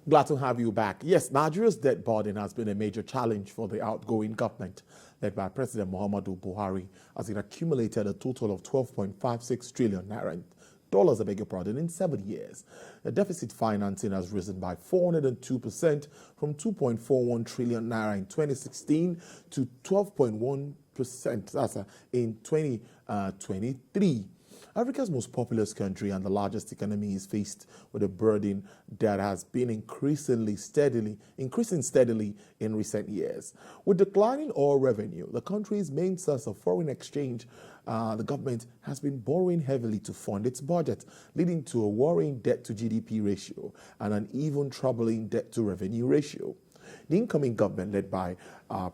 Glad to have you back. Yes, Nigeria's debt burden has been a major challenge for the outgoing government led by President Muhammadu Buhari, as it accumulated a total of 12.56 trillion naira dollars, in 7 years. The deficit financing has risen by 402% from 2.41 trillion naira in 2016 to 12.1% in 2023. Africa's most populous country and the largest economy is faced with a burden that has been increasing steadily in recent years. With declining oil revenue, the country's main source of foreign exchange, the government has been borrowing heavily to fund its budget, leading to a worrying debt-to-GDP ratio and an even troubling debt-to-revenue ratio. The incoming government, led by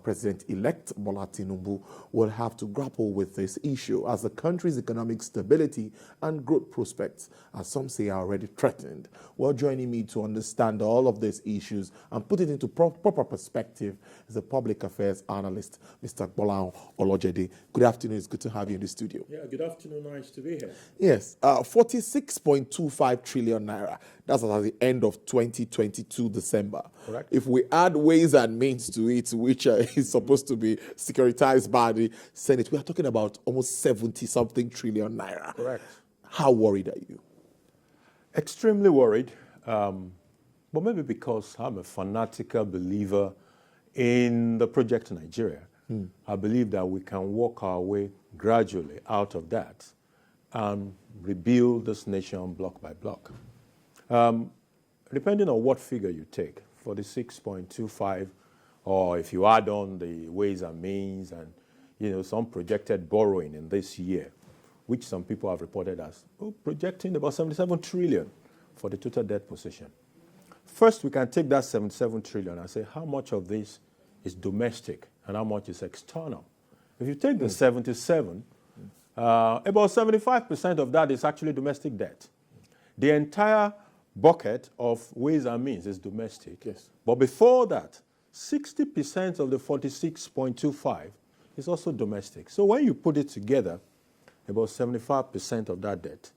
President-elect Bola Tinubu, will have to grapple with this issue as the country's economic stability and growth prospects, as some say, are already threatened. Well, joining me to understand all of these issues and put it into proper perspective is the public affairs analyst, Mr. Bola Ahmed. Good afternoon. It's good to have you in the studio. Yeah, good afternoon. Nice to be here. Yes, 46.25 trillion naira. That's at the end of 2022 December. Correct. If we add ways and means to it, which is supposed to be securitized by the Senate, we are talking about almost 70-something trillion naira. Correct. How worried are you? Extremely worried, but maybe because I'm a fanatical believer in the project Nigeria. I believe that we can work our way gradually out of that and rebuild this nation block by block. Depending on what figure you take, 46.25, or if you add on the ways and means and some projected borrowing in this year, which some people have reported as projecting about 77 trillion for the total debt position. First, we can take that 77 trillion and say how much of this is domestic and how much is external. If you take the 77, about 75% of that is actually domestic debt. The entire bucket of ways and means is domestic. Yes. But before that, 60% of the 46.25 is also domestic. So when you put it together, about 75% of that debt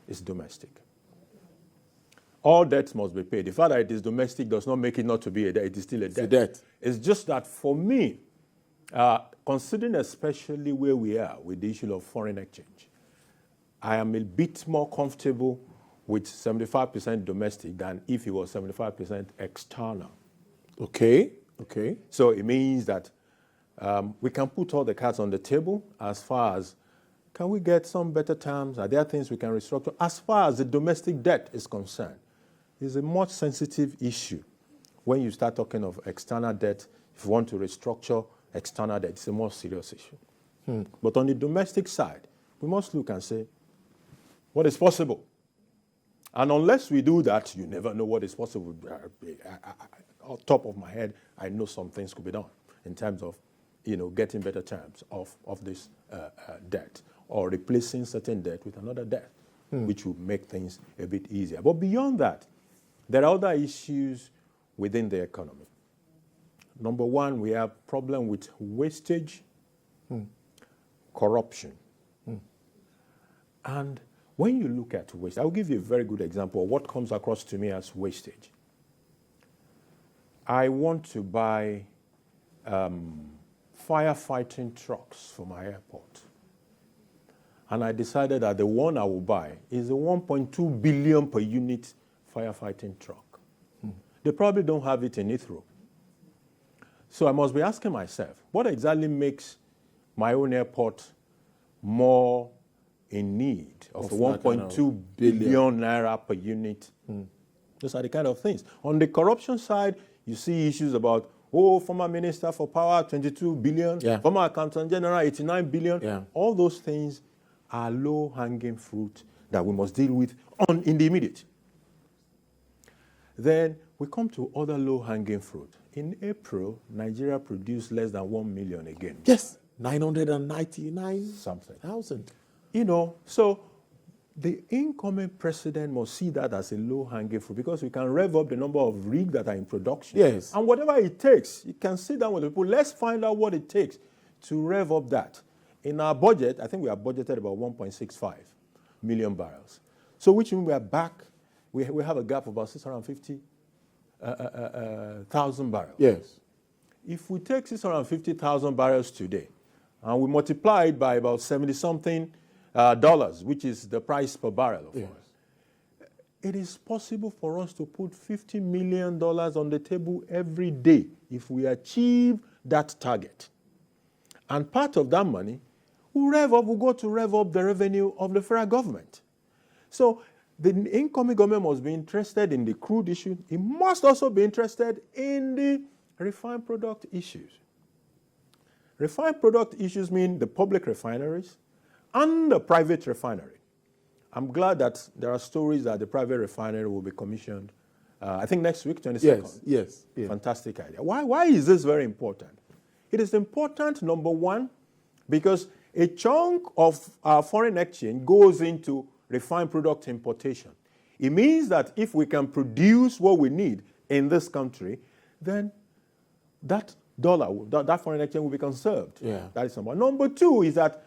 is domestic. All debts must be paid. The fact that it is domestic does not make it not to be a debt. It is still a debt. It's a debt. It's just that for me, considering especially where we are with the issue of foreign exchange, I am a bit more comfortable with 75% domestic than if it was 75% external. Okay. So it means that we can put all the cards on the table as far as can we get some better terms? Are there things we can restructure? As far as the domestic debt is concerned, it's a much sensitive issue. When you start talking of external debt, if you want to restructure external debt, it's a more serious issue. But on the domestic side, we must look and say, what is possible? And unless we do that, you never know what is possible. Off top of my head, I know some things could be done in terms of, getting better terms of this debt or replacing certain debt with another debt, which will make things a bit easier. But beyond that, there are other issues within the economy. Number one, we have problem with wastage, corruption, and when you look at waste, I'll give you a very good example of what comes across to me as wastage. I want to buy firefighting trucks for my airport. And I decided that the one I will buy is a 1.2 billion per unit firefighting truck. They probably don't have it in Heathrow. So I must be asking myself, what exactly makes my own airport more in need of 1.2 billion naira per unit? Those are the kind of things. On the corruption side, you see issues about, former minister for power, 22 billion, former accountant general, 89 billion. Yeah. All those things are low-hanging fruit that we must deal with in the immediate. Then we come to other low-hanging fruit. In April, Nigeria produced less than 1 million again. Yes, 999,000. So the incoming president must see that as a low-hanging fruit because we can rev up the number of rigs that are in production. Yes. And whatever it takes, you can sit down with the people. Let's find out what it takes to rev up that. In our budget, I think we have budgeted about 1.65 million barrels. So which means we are back, we have a gap of about 650 650,000 barrels. Yes. If we take 650,000 barrels today, and we multiply it by about 70-something dollars, which is the price per barrel, of course, it is possible for us to put $50 million on the table every day if we achieve that target. And part of that money will go to rev up the revenue of the federal government. So the incoming government must be interested in the crude issue. It must also be interested in the refined product issues. Refined product issues mean the public refineries and the private refinery. I'm glad that there are stories that the private refinery will be commissioned, I think next week, 22nd. Yes. Fantastic idea. Why is this very important? It is important, number one, because a chunk of our foreign exchange goes into refined product importation. It means that if we can produce what we need in this country, then that foreign exchange will be conserved. Yeah. That is number one. Number two is that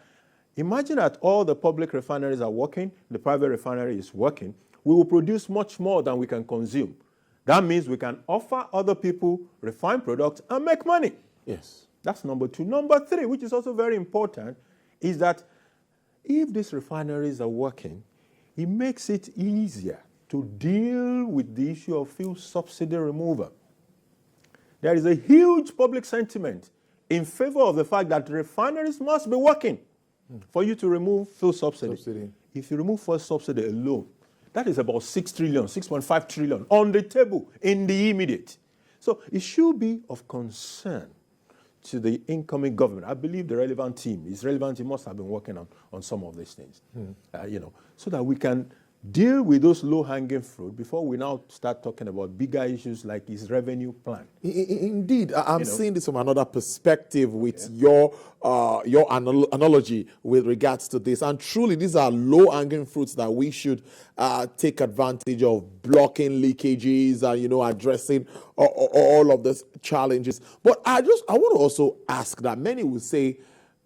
imagine that all the public refineries are working, the private refinery is working, we will produce much more than we can consume. That means we can offer other people refined products and make money. Yes. That's number two. Number three, which is also very important, is that if these refineries are working, it makes it easier to deal with the issue of fuel subsidy removal. There is a huge public sentiment in favor of the fact that refineries must be working for you to remove fuel subsidy. If you remove fuel subsidy alone, that is about 6 trillion, 6.5 trillion on the table in the immediate. So it should be of concern to the incoming government. I believe the relevant team is relevant. He must have been working on some of these things, so that we can deal with those low-hanging fruit before we now start talking about bigger issues like his revenue plan. Indeed, I'm seeing this from another perspective with your analogy with regards to this. And truly, these are low-hanging fruits that we should take advantage of, blocking leakages and, addressing all of these challenges. But I want to also ask that many will say,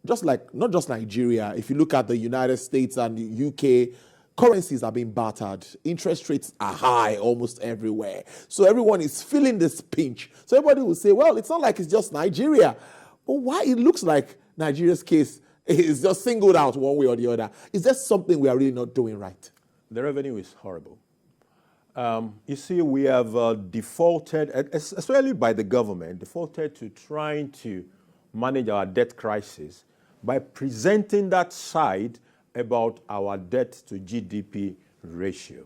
not just Nigeria, if you look at the United States and the UK, currencies are being battered. Interest rates are high almost everywhere. So everyone is feeling this pinch. So everybody will say, well, it's not like it's just Nigeria. But why it looks like Nigeria's case is just singled out one way or the other? Is there something we are really not doing right? The revenue is horrible. You see, we have defaulted, especially by the government, defaulted to trying to manage our debt crisis by presenting that side about our debt to GDP ratio.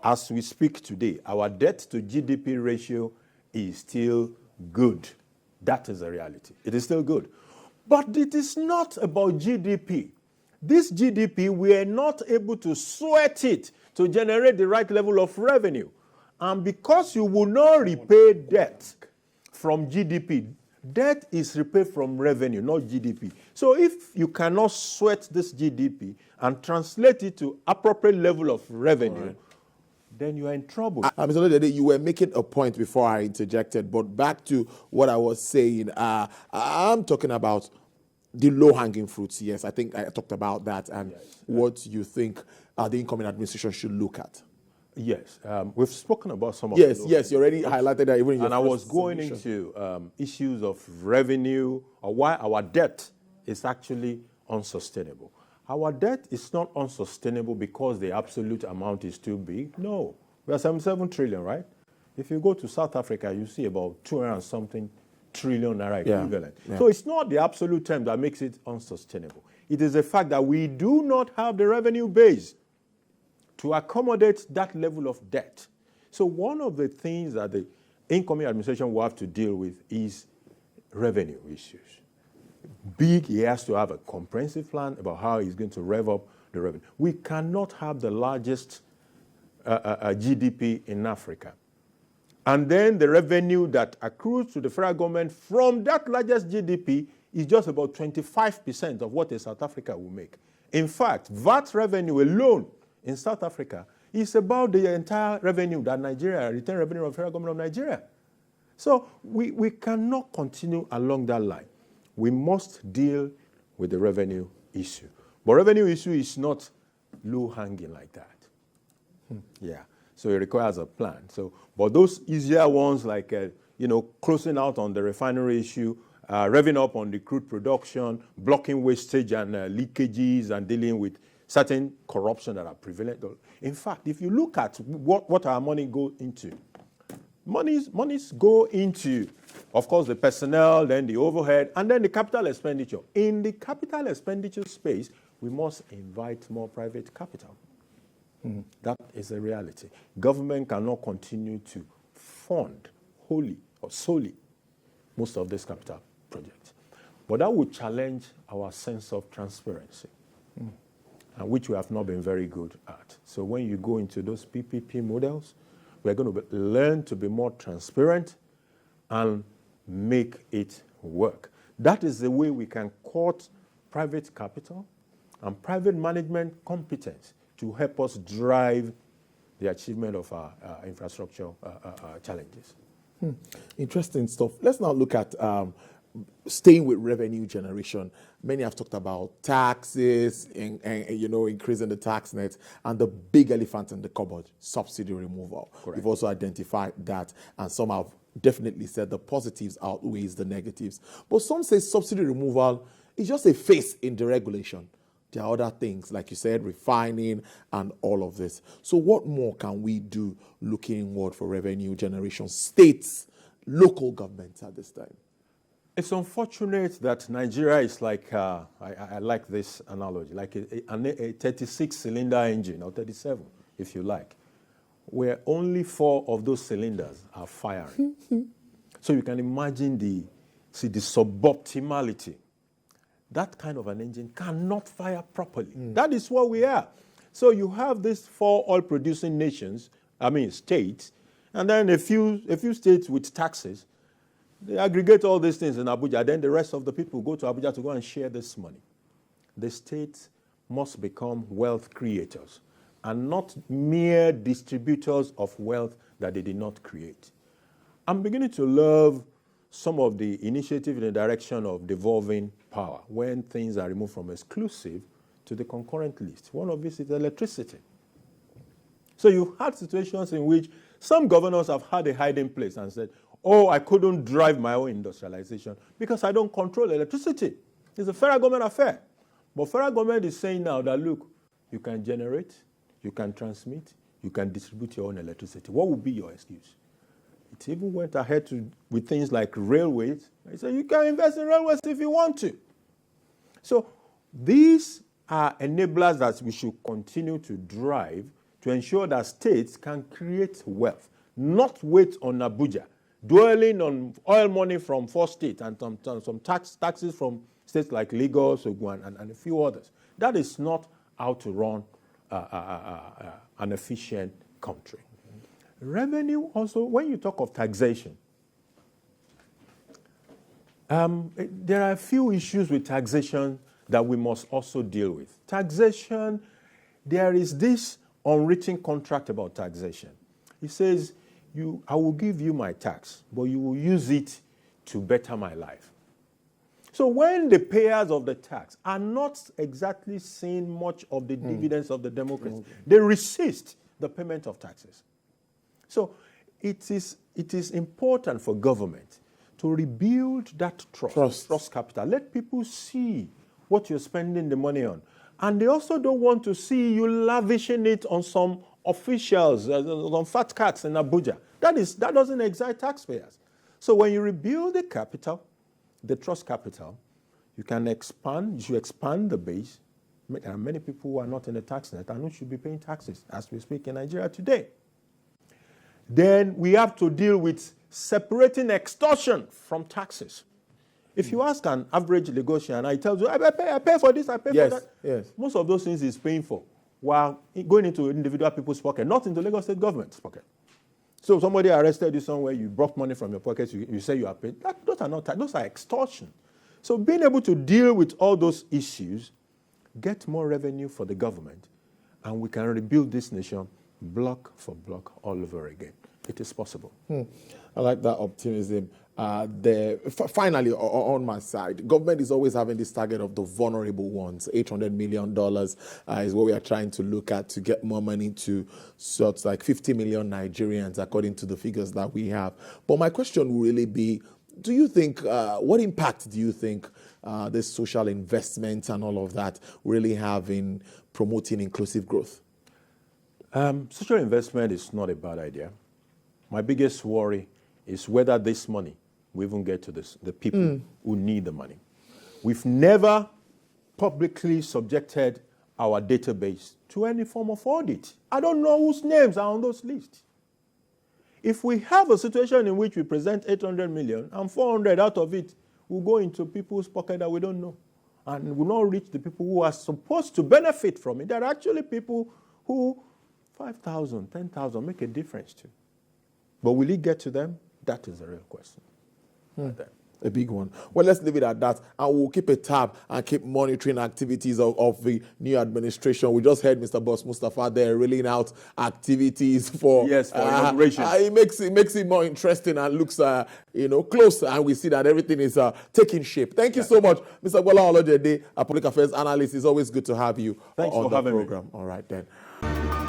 As we speak today, our debt to GDP ratio is still good. That is the reality. It is still good. But it is not about GDP. This GDP, we are not able to sweat it to generate the right level of revenue. And because you will not repay debt from GDP, debt is repaid from revenue, not GDP. So if you cannot sweat this GDP and translate it to appropriate level of revenue, then you are in trouble. Mr. Odede, you were making a point before I interjected, but back to what I was saying, I'm talking about the low-hanging fruits. Yes, I think I talked about that and what you think the incoming administration should look at. Yes, we've spoken about some of Yes, you already highlighted that even in your and I was going into issues of revenue or why our debt is actually unsustainable. Our debt is not unsustainable because the absolute amount is too big. No, we are 77 trillion, right? If you go to South Africa, you see about 200 and something trillion naira equivalent. Yeah. So it's not the absolute term that makes it unsustainable. It is the fact that we do not have the revenue base to accommodate that level of debt. So one of the things that the incoming administration will have to deal with is revenue issues. He has to have a comprehensive plan about how he's going to rev up the revenue. We cannot have the largest GDP in Africa. And then the revenue that accrues to the federal government from that largest GDP is just about 25% of what a South Africa will make. In fact, VAT revenue alone in South Africa is about the entire revenue that Nigeria, return revenue of the federal government of Nigeria. So we cannot continue along that line. We must deal with the revenue issue. But revenue issue is not low-hanging like that. Yeah. So it requires a plan. So, but those easier ones like, closing out on the refinery issue, revving up on the crude production, blocking wastage and leakages, and dealing with certain corruption that are prevalent. In fact, if you look at what our money goes into, monies go into, of course, the personnel, then the overhead, and then the capital expenditure. In the capital expenditure space, we must invite more private capital. That is a reality. Government cannot continue to fund wholly or solely most of these capital projects. But that would challenge our sense of transparency, which we have not been very good at. So when you go into those PPP models, we're going to learn to be more transparent and make it work. That is the way we can court private capital and private management competence to help us drive the achievement of our infrastructure challenges. Interesting stuff. Let's now look at staying with revenue generation. Many have talked about taxes and increasing the tax net, and the big elephant in the cupboard, subsidy removal. Correct. You've also identified that, and some have definitely said the positives outweighs the negatives. But some say subsidy removal is just a phase in the regulation. There are other things, like you said, refining and all of this. So what more can we do looking inward for revenue generation, states, local governments at this time? It's unfortunate that Nigeria is like, I like this analogy, like a 36-cylinder engine, or 37, if you like, where only 4 of those cylinders are firing. So you can imagine the suboptimality. That kind of an engine cannot fire properly. That is what we are. So you have these 4 oil-producing states, and then a few states with taxes. They aggregate all these things in Abuja, then the rest of the people go to Abuja to go and share this money. The states must become wealth creators and not mere distributors of wealth that they did not create. I'm beginning to love some of the initiative in the direction of devolving power when things are removed from exclusive to the concurrent list. One of these is electricity. So you've had situations in which some governors have had a hiding place and said, oh, I couldn't drive my own industrialization because I don't control electricity. It's a federal government affair. But federal government is saying now that, look, you can generate, you can transmit, you can distribute your own electricity. What would be your excuse? It even went ahead with things like railways. It said you can invest in railways if you want to. So these are enablers that we should continue to drive to ensure that states can create wealth, not wait on Abuja, dwelling on oil money from 4 states and some taxes from states like Lagos, Ogun, and a few others. That is not how to run an efficient country. Revenue also, when you talk of taxation, there are a few issues with taxation that we must also deal with. Taxation, there is this unwritten contract about taxation. It says, I will give you my tax, but you will use it to better my life. So when the payers of the tax are not exactly seeing much of the dividends of the democracy, they resist the payment of taxes. So it is important for government to rebuild that trust capital. Let people see what you're spending the money on. And they also don't want to see you lavishing it on some officials, on fat cats in Abuja. That doesn't excite taxpayers. So when you rebuild the capital, the trust capital, you should expand the base. There are many people who are not in the tax net and who should be paying taxes as we speak in Nigeria today. Then we have to deal with separating extortion from taxes. If you ask an average Lagosian, I tell you, I pay for this, I pay for that. Yes. Most of those things is paying for while going into individual people's pocket, not into Lagos State government's pocket. So somebody arrested you somewhere, you brought money from your pocket, you say you are paid. Those are not tax, those are extortion. So being able to deal with all those issues, get more revenue for the government, and we can rebuild this nation block for block all over again. It is possible. I like that optimism. Finally, on my side, government is always having this target of the vulnerable ones. $800 million is what we are trying to look at to get more money to sorts like 50 million Nigerians, according to the figures that we have. But my question will really be, do you think, what impact do you think this social investment and all of that really have in promoting inclusive growth? Social investment is not a bad idea. My biggest worry is whether this money will even get to the people who need the money. We've never publicly subjected our database to any form of audit. I don't know whose names are on those lists. If we have a situation in which we present 800 million and 400 out of it will go into people's pocket that we don't know and will not reach the people who are supposed to benefit from it, there are actually people who 5,000, 10,000 make a difference to. But will it get to them? That is the real question. A big one. Well, let's leave it at that. And we'll keep a tab and keep monitoring activities of the new administration. We just heard Mr. Boss Mustafa there rolling out activities for inauguration. It makes it more interesting and looks close, and we see that everything is taking shape. Thank you so much, Mr. Bola Ahmed Tinubu, a public affairs analyst. It's always good to have you Thanks on for the having program. me. All right then.